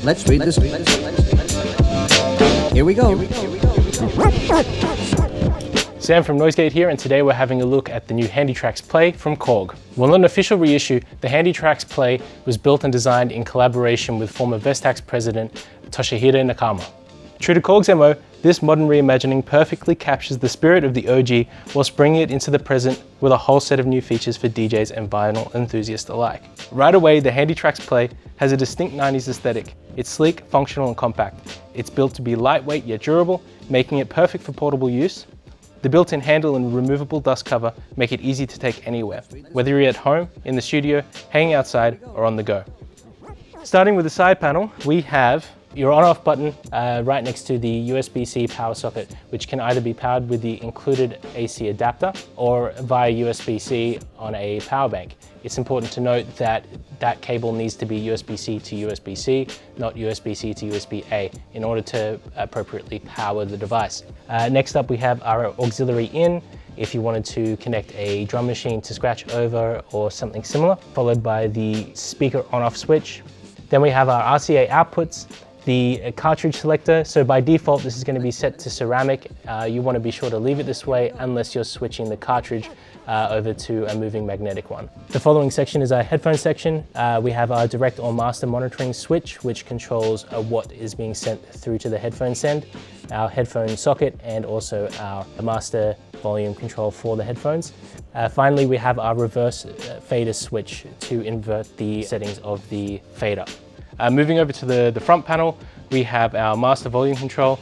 Let's read this. Here we go. Sam from Noisegate here, and today we're having a look at the new Handytraxx Play from Korg. While not an official reissue, the Handytraxx Play was built and designed in collaboration with former Vestax president Toshihiro Nakama. True to Korg's MO, this modern reimagining perfectly captures the spirit of the OG whilst bringing it into the present with a whole set of new features for DJs and vinyl enthusiasts alike. Right away, the Handytraxx Play has a distinct 90s aesthetic. It's sleek, functional and compact. It's built to be lightweight yet durable, making it perfect for portable use. The built-in handle and removable dust cover make it easy to take anywhere, whether you're at home, in the studio, hanging outside or on the go. Starting with the side panel, we have your on-off button right next to the USB-C power socket, which can either be powered with the included AC adapter or via USB-C on a power bank. It's important to note that that cable needs to be USB-C to USB-C, not USB-C to USB-A, in order to appropriately power the device. Next up, we have our auxiliary in, if you wanted to connect a drum machine to scratch over or something similar, followed by the speaker on-off switch. Then we have our RCA outputs, the cartridge selector. So by default, this is going to be set to ceramic. You want to be sure to leave it this way unless you're switching the cartridge over to a moving magnetic one. The following section is our headphone section. We have our direct or master monitoring switch, which controls what is being sent through to the headphone send, our headphone socket, and also our master volume control for the headphones. Finally, we have our reverse fader switch to invert the settings of the fader. Moving over to the front panel, we have our master volume control.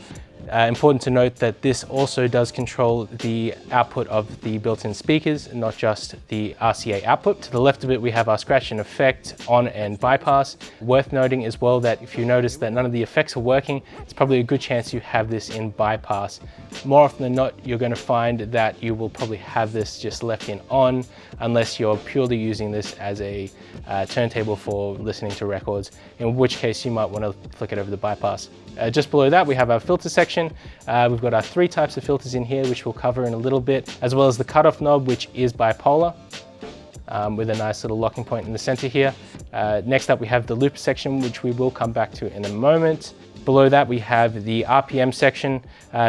Important to note that this also does control the output of the built-in speakers, not just the RCA output. To the left of it, we have our scratch and effect on and bypass. Worth noting as well that if you notice that none of the effects are working, it's probably a good chance you have this in bypass. More often than not, you're going to find that you will probably have this just left in on, unless you're purely using this as a turntable for listening to records, in which case you might want to flick it over the bypass. Just below that, we have our filter section. We've got our 3 types of filters in here, which we'll cover in a little bit, as well as the cutoff knob, which is bipolar, with a nice little locking point in the center here. Next up, we have the looper section, which we will come back to in a moment. Below that, we have the RPM section,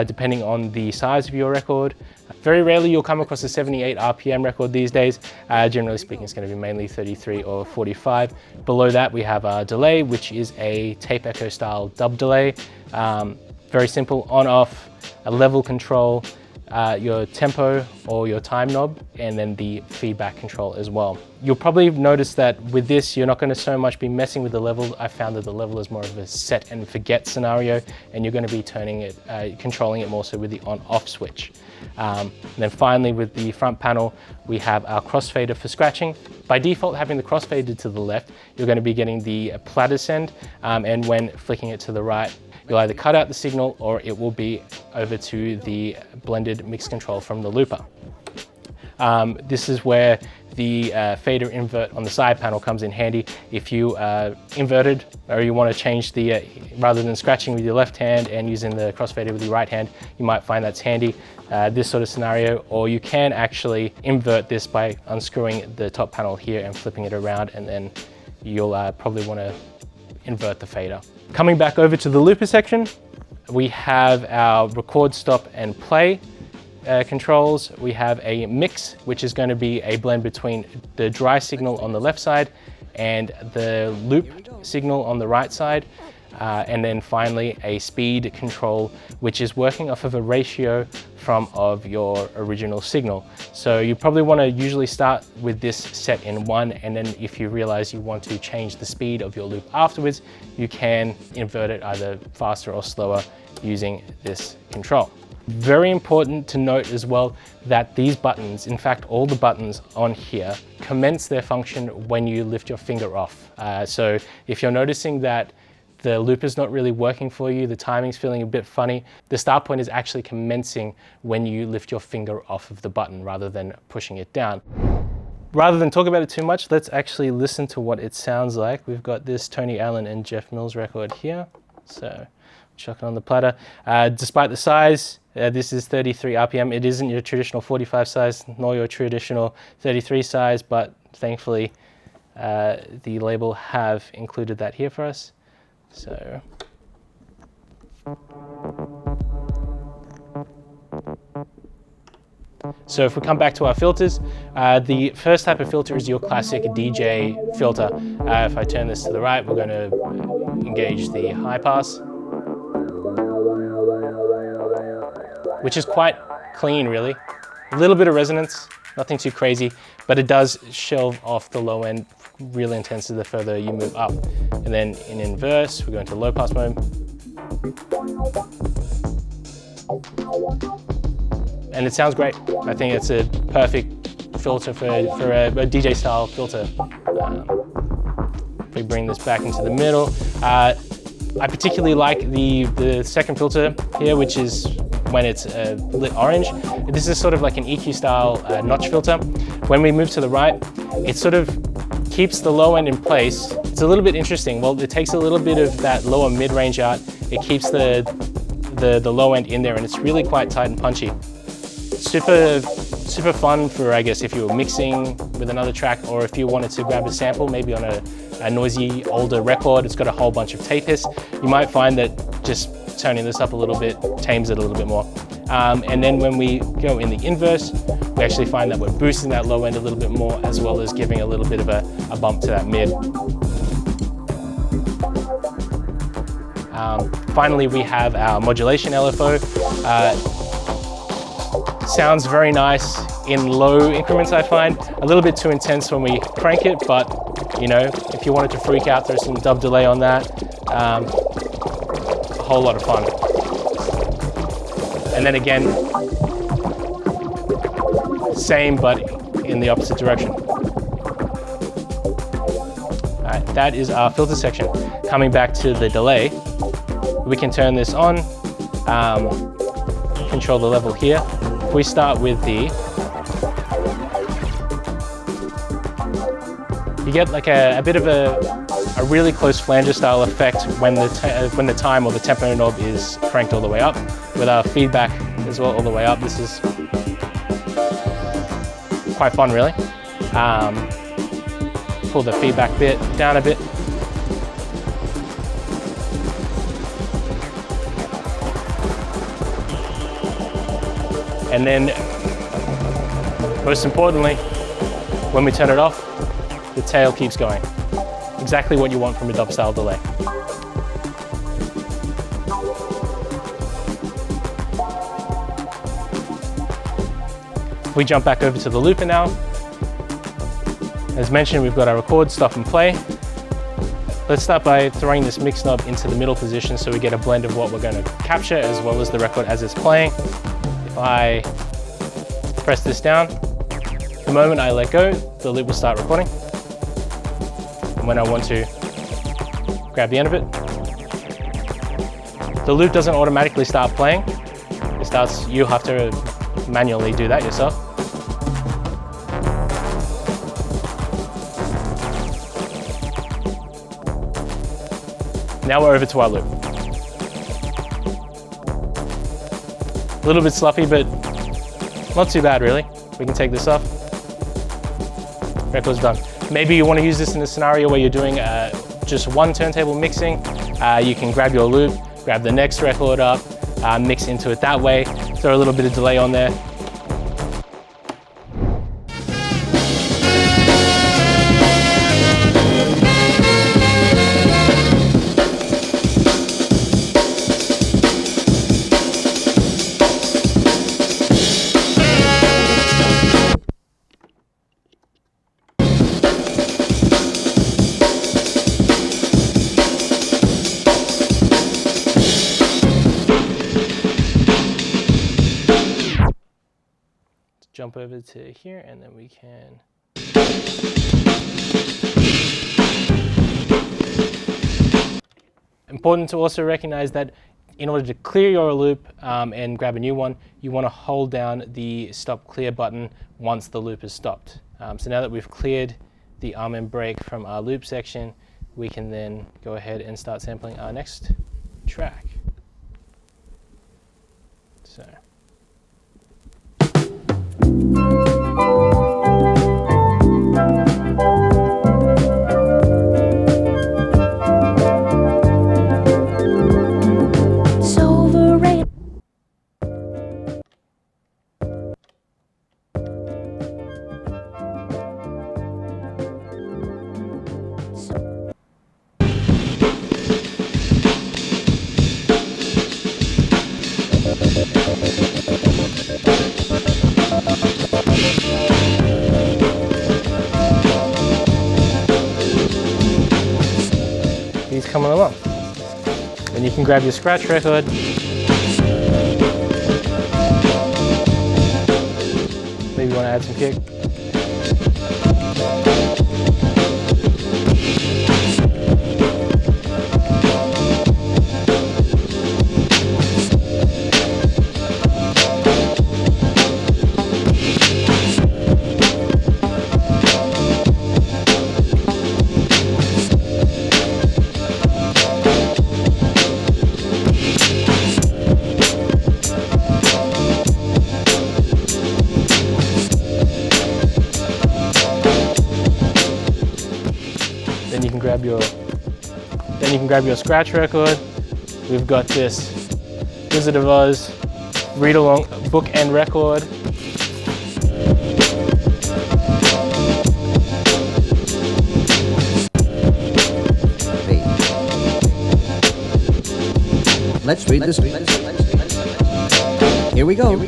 depending on the size of your record. Very rarely you'll come across a 78 RPM record these days. Generally speaking, it's going to be mainly 33 or 45. Below that, we have our delay, which is a tape echo style dub delay. Very simple, on off, a level control, your tempo or your time knob, and then the feedback control as well. You'll probably notice that with this, you're not going to so much be messing with the level. I found that the level is more of a set and forget scenario, and you're going to be turning it, controlling it more so with the on-off switch. And then finally, with the front panel, we have our crossfader for scratching. By default, having the crossfader to the left, you're going to be getting the platter send, and when flicking it to the right, you'll either cut out the signal or it will be over to the blended mix control from the looper. This is where the fader invert on the side panel comes in handy. If you inverted or you want to change the, rather than scratching with your left hand and using the crossfader with your right hand, you might find that's handy, this sort of scenario. Or you can actually invert this by unscrewing the top panel here and flipping it around, and then you'll probably want to invert the fader. Coming back over to the looper section, we have our record, stop and play controls. We have a mix, which is going to be a blend between the dry signal on the left side and the loop signal on the right side. And then finally a speed control, which is working off of a ratio of your original signal. So you probably want to usually start with this set in 1, and then if you realize you want to change the speed of your loop afterwards, you can invert it either faster or slower using this control. Very important to note as well that these buttons, in fact all the buttons on here, commence their function when you lift your finger off. So if you're noticing that the loop is not really working for you, the timing's feeling a bit funny, the start point is actually commencing when you lift your finger off of the button rather than pushing it down. Rather than talk about it too much, let's actually listen to what it sounds like. We've got this Tony Allen and Jeff Mills record here, so chuck it on the platter. Despite the size, this is 33 RPM. It isn't your traditional 45 size, nor your traditional 33 size, but thankfully the label have included that here for us. So if we come back to our filters, the first type of filter is your classic DJ filter. If I turn this to the right, we're going to engage the high pass, which is quite clean really. A little bit of resonance, nothing too crazy, but it does shelve off the low end really intensely the further you move up. And then in inverse, we're going to low pass mode. And it sounds great. I think it's a perfect filter for a DJ style filter. If we bring this back into the middle, I particularly like the second filter here, which is when it's lit orange. This is sort of like an EQ style notch filter. When we move to the right, it sort of keeps the low end in place. It's a little bit interesting. Well, it takes a little bit of that lower mid-range out. It keeps the low end in there, and it's really quite tight and punchy. Super fun for, I guess, if you were mixing with another track, or if you wanted to grab a sample, maybe on a noisy older record. It's got a whole bunch of tape hiss. You might find that just turning this up a little bit tames it a little bit more. And then when we go in the inverse, we actually find that we're boosting that low end a little bit more, as well as giving a little bit of a bump to that mid. Finally, we have our modulation LFO. Sounds very nice in low increments, I find. A little bit too intense when we crank it, but you know, if you wanted to freak out, throw some dub delay on that. A whole lot of fun. And then again, same but in the opposite direction. All right, that is our filter section. Coming back to the delay, we can turn this on, control the level here. If we start with you get like a bit of a really close flanger style effect when the time or the tempo knob is cranked all the way up, with our feedback as well all the way up. This is quite fun really. Pull the feedback bit down a bit. And then, most importantly, when we turn it off, the tail keeps going. Exactly what you want from a dub style delay. If we jump back over to the looper now, as mentioned, we've got our record, stop and play. Let's start by throwing this mix knob into the middle position so we get a blend of what we're going to capture as well as the record as it's playing. If I press this down, the moment I let go, the loop will start recording. And when I want to grab the end of it, the loop doesn't automatically start playing. It starts, you have to manually do that yourself. Now we're over to our loop. A little bit sloppy, but not too bad really. We can take this off. Record's done. Maybe you want to use this in a scenario where you're doing just one turntable mixing. You can grab your loop, grab the next record up, mix into it that way, throw a little bit of delay on there. Jump over to here and then we can. Important to also recognize that in order to clear your loop and grab a new one, you want to hold down the stop clear button once the loop is stopped. So now that we've cleared the arm and brake from our loop section, we can then go ahead and start sampling our next track. So. it's coming along. Then you can grab your scratch record. Maybe you want to add some kick. Then you can grab your scratch record. We've got this Wizard of Oz read-along book and record. Let's read this. Here we go.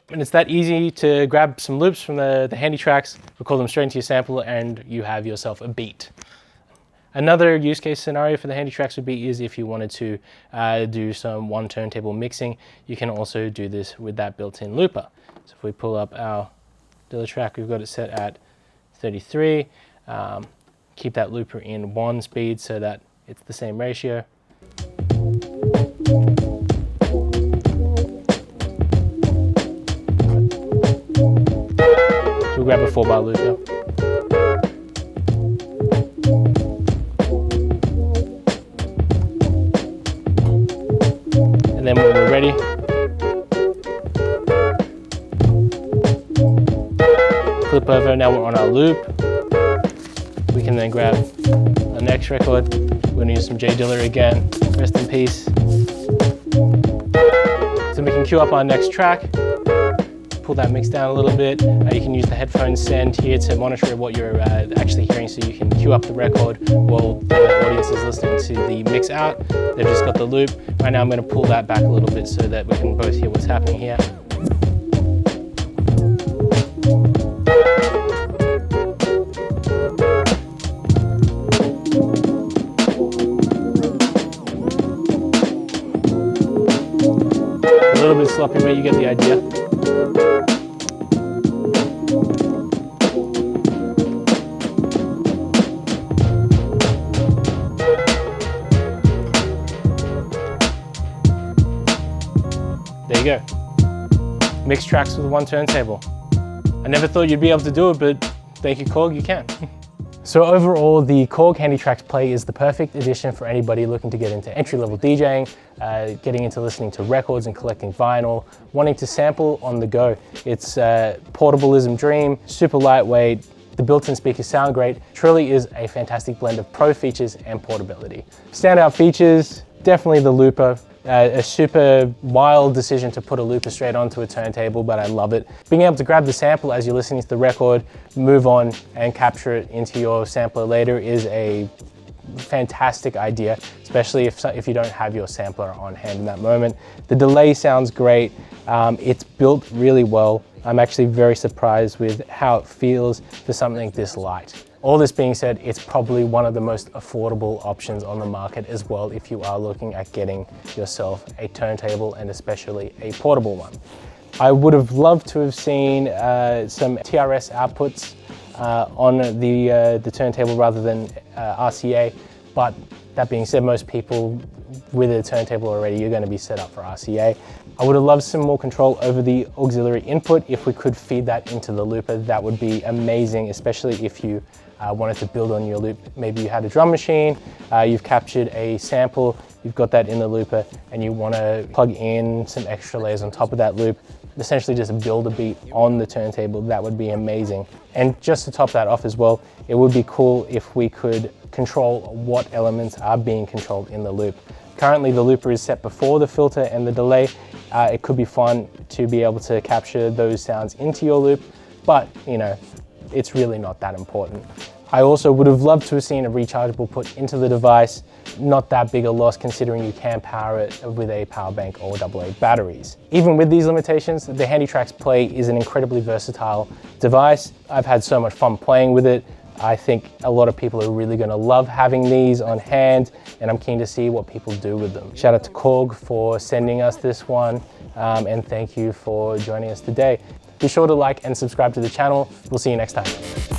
And it's that easy to grab some loops from the Handytraxx, record them straight into your sample, and you have yourself a beat. Another use case scenario for the Handytraxx would be is if you wanted to do some one turntable mixing. You can also do this with that built-in looper. So if we pull up our Dilla track, we've got it set at 33. Keep that looper in 1 speed so that it's the same ratio. So we'll grab a 4-bar looper. And then when we're ready, flip over. Now we're on our loop. We can then grab our next record. We're going to use some J Dilla again. Rest in peace. So we can queue up our next track. Pull that mix down a little bit. You can use the headphone send here to monitor what you're actually hearing, so you can queue up the record while the audience is listening to the mix out. They've just got the loop. Right now I'm going to pull that back a little bit so that we can both hear what's happening here. A little bit sloppy, but you get the idea. There you go. Mixed tracks with one turntable. I never thought you'd be able to do it, but thank you, Korg, you can. So overall, the Korg Handytraxx Play is the perfect addition for anybody looking to get into entry-level DJing, getting into listening to records and collecting vinyl, wanting to sample on the go. It's portableism dream, super lightweight, the built-in speakers sound great, truly is a fantastic blend of pro features and portability. Standout features, definitely the looper. A super wild decision to put a looper straight onto a turntable, but I love it. Being able to grab the sample as you're listening to the record, move on and capture it into your sampler later is a fantastic idea, especially if you don't have your sampler on hand in that moment. The delay sounds great. It's built really well. I'm actually very surprised with how it feels for something this light. All this being said, it's probably one of the most affordable options on the market as well if you are looking at getting yourself a turntable and especially a portable one. I would have loved to have seen some TRS outputs on the turntable rather than RCA, but that being said, most people with a turntable already, you're going to be set up for RCA. I would have loved some more control over the auxiliary input. If we could feed that into the looper, that would be amazing, especially if you wanted to build on your loop. Maybe you had a drum machine, you've captured a sample, you've got that in the looper, and you want to plug in some extra layers on top of that loop. essentially just build a beat on the turntable, that would be amazing. And just to top that off as well, it would be cool if we could control what elements are being controlled in the loop. Currently the looper is set before the filter and the delay. It could be fun to be able to capture those sounds into your loop, but you know, it's really not that important. I also would have loved to have seen a rechargeable put into the device. Not that big a loss considering you can power it with a power bank or AA batteries. Even with these limitations, the Handytraxx Play is an incredibly versatile device. I've had so much fun playing with it. I think a lot of people are really going to love having these on hand, and I'm keen to see what people do with them. Shout out to Korg for sending us this one, and thank you for joining us today. Be sure to like and subscribe to the channel. We'll see you next time.